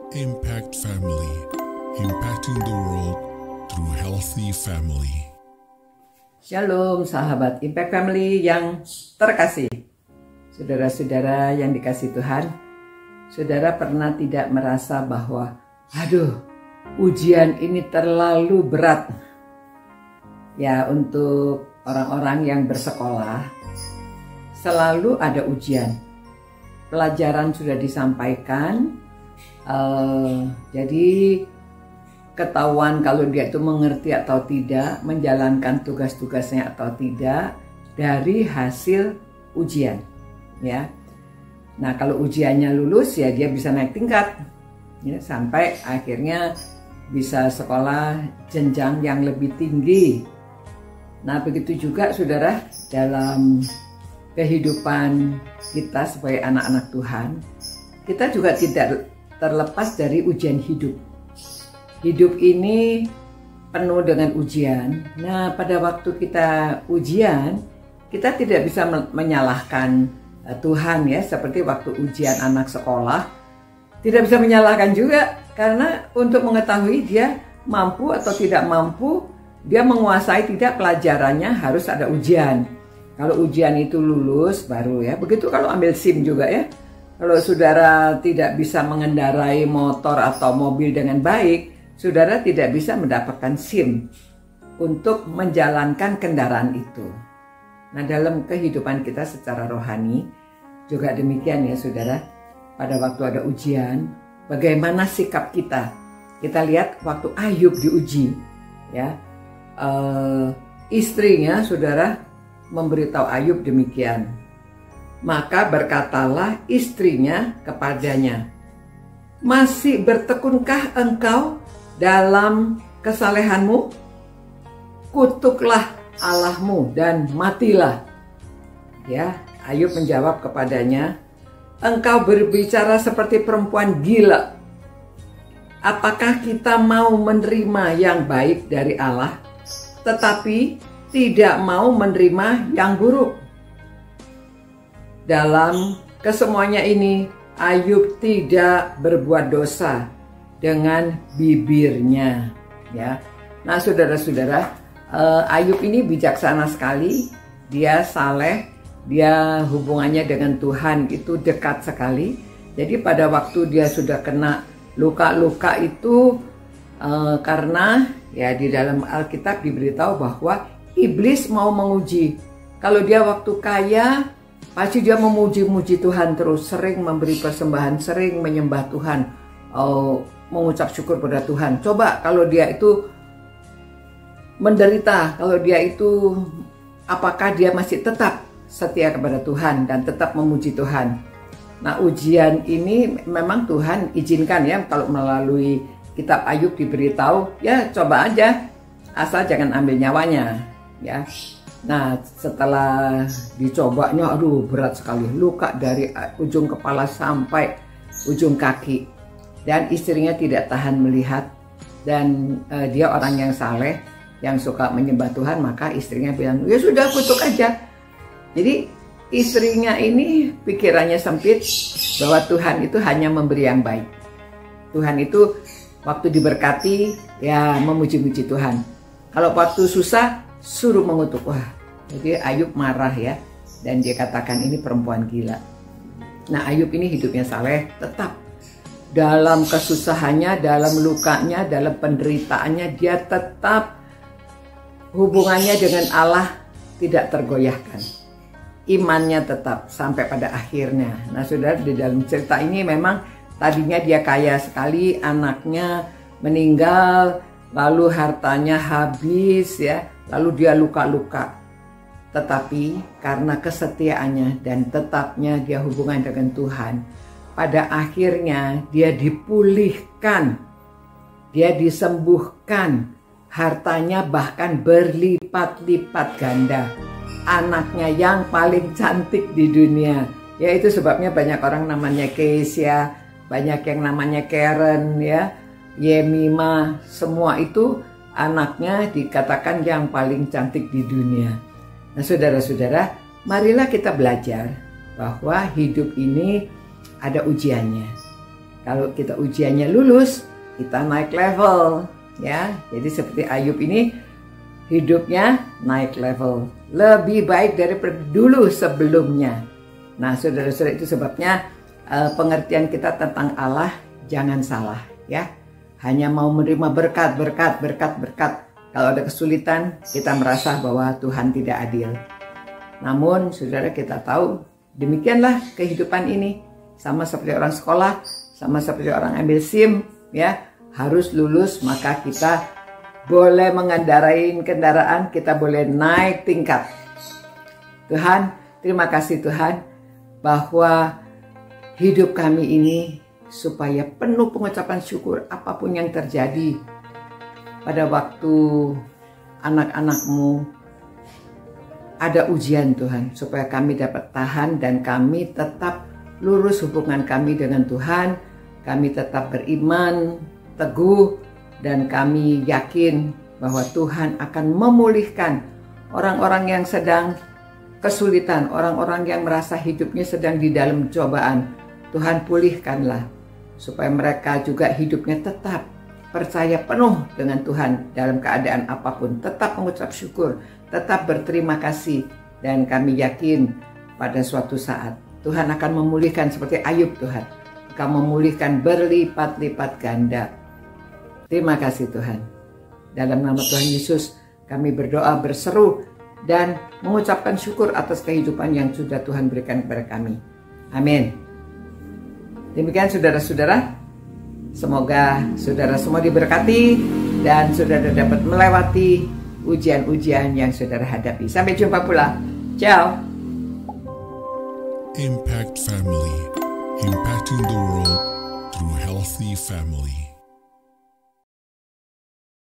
Impact Family, impacting the world through healthy family. Shalom sahabat Impact Family yang terkasih. Saudara-saudara yang dikasih Tuhan, saudara pernah tidak merasa bahwa ujian ini terlalu berat ya untuk orang-orang yang bersekolah. Selalu ada ujian. Pelajaran sudah disampaikan, jadi ketahuan kalau dia itu mengerti atau tidak, menjalankan tugas-tugasnya atau tidak dari hasil ujian, ya. Nah, kalau ujiannya lulus ya dia bisa naik tingkat, ya, sampai akhirnya bisa sekolah jenjang yang lebih tinggi. Nah, begitu juga saudara dalam kehidupan kita sebagai anak-anak Tuhan, kita juga tidak terlepas dari ujian hidup. Hidup ini penuh dengan ujian. Nah, pada waktu kita ujian, kita tidak bisa menyalahkan Tuhan ya, seperti waktu ujian anak sekolah. Tidak bisa menyalahkan juga, karena untuk mengetahui dia mampu atau tidak mampu, dia menguasai tidak pelajarannya, harus ada ujian. Kalau ujian itu lulus baru ya. Begitu kalau ambil SIM juga ya. Kalau saudara tidak bisa mengendarai motor atau mobil dengan baik, saudara tidak bisa mendapatkan SIM untuk menjalankan kendaraan itu. Nah, dalam kehidupan kita secara rohani juga demikian ya saudara. Pada waktu ada ujian, bagaimana sikap kita? Kita lihat waktu Ayub diuji, ya, istrinya saudara memberitahu Ayub demikian. Maka berkatalah istrinya kepadanya, masih bertekunkah engkau dalam kesalehanmu? Kutuklah Allahmu dan matilah. Ya, Ayub menjawab kepadanya, engkau berbicara seperti perempuan gila. Apakah kita mau menerima yang baik dari Allah, tetapi tidak mau menerima yang buruk? Dalam kesemuanya ini, Ayub tidak berbuat dosa dengan bibirnya. Ya, nah saudara-saudara, Ayub ini bijaksana sekali, dia saleh, dia hubungannya dengan Tuhan itu dekat sekali. Jadi pada waktu dia sudah kena luka-luka itu, karena ya di dalam Alkitab diberitahu bahwa iblis mau menguji. Kalau dia waktu kaya, pasti dia memuji-muji Tuhan terus, sering memberi persembahan, sering menyembah Tuhan, mengucap syukur pada Tuhan. Coba kalau dia itu menderita, kalau dia itu, apakah dia masih tetap setia kepada Tuhan dan tetap memuji Tuhan? Nah, ujian ini memang Tuhan izinkan ya, kalau melalui kitab Ayub diberitahu, ya coba aja, asal jangan ambil nyawanya. Ya, nah setelah dicobanya, berat sekali, luka dari ujung kepala sampai ujung kaki, dan istrinya tidak tahan melihat, dan dia orang yang saleh, yang suka menyembah Tuhan, maka istrinya bilang, ya sudah kutuk aja. Jadi istrinya ini pikirannya sempit bahwa Tuhan itu hanya memberi yang baik. Tuhan itu waktu diberkati ya memuji-muji Tuhan. Kalau waktu susah suruh mengutuk. Wah, jadi Ayub marah ya, dan dia katakan ini perempuan gila. Nah, Ayub ini hidupnya saleh, tetap dalam kesusahannya, dalam lukanya, dalam penderitaannya, dia tetap hubungannya dengan Allah tidak tergoyahkan. Imannya tetap sampai pada akhirnya. Nah, saudara, di dalam cerita ini memang tadinya dia kaya sekali, anaknya meninggal, lalu hartanya habis ya, lalu dia luka-luka. Tetapi karena kesetiaannya dan tetapnya dia hubungan dengan Tuhan, pada akhirnya dia dipulihkan, dia disembuhkan, hartanya bahkan berlipat-lipat ganda. Anaknya yang paling cantik di dunia. Ya, itu sebabnya banyak orang namanya Keisha, banyak yang namanya Karen ya, Yemima, semua itu anaknya dikatakan yang paling cantik di dunia. Nah, saudara-saudara, marilah kita belajar bahwa hidup ini ada ujiannya. Kalau kita ujiannya lulus, kita naik level, ya. Jadi seperti Ayub ini, hidupnya naik level, lebih baik daripada dulu sebelumnya. Nah, saudara-saudara, itu sebabnya pengertian kita tentang Allah jangan salah, ya. Hanya mau menerima berkat. Kalau ada kesulitan, kita merasa bahwa Tuhan tidak adil. Namun, saudara, kita tahu demikianlah kehidupan ini. Sama seperti orang sekolah, sama seperti orang ambil SIM, ya, harus lulus, maka kita boleh mengendarai kendaraan, kita boleh naik tingkat. Tuhan, terima kasih Tuhan, bahwa hidup kami ini supaya penuh pengucapan syukur apapun yang terjadi. Pada waktu anak-anak-Mu ada ujian Tuhan, supaya kami dapat tahan dan kami tetap lurus hubungan kami dengan Tuhan. Kami tetap beriman, teguh, dan kami yakin bahwa Tuhan akan memulihkan orang-orang yang sedang kesulitan, orang-orang yang merasa hidupnya sedang di dalam cobaan. Tuhan pulihkanlah, supaya mereka juga hidupnya tetap percaya penuh dengan Tuhan dalam keadaan apapun, tetap mengucap syukur, tetap berterima kasih, dan kami yakin pada suatu saat Tuhan akan memulihkan seperti Ayub. Tuhan akan memulihkan berlipat-lipat ganda. Terima kasih Tuhan. Dalam nama Tuhan Yesus kami berdoa, berseru, dan mengucapkan syukur atas kehidupan yang sudah Tuhan berikan kepada kami. Amin. Demikian saudara-saudara, semoga saudara semua diberkati dan saudara dapat melewati ujian-ujian yang saudara hadapi. Sampai jumpa pula. Ciao. Impact Family, impacting the world through healthy family.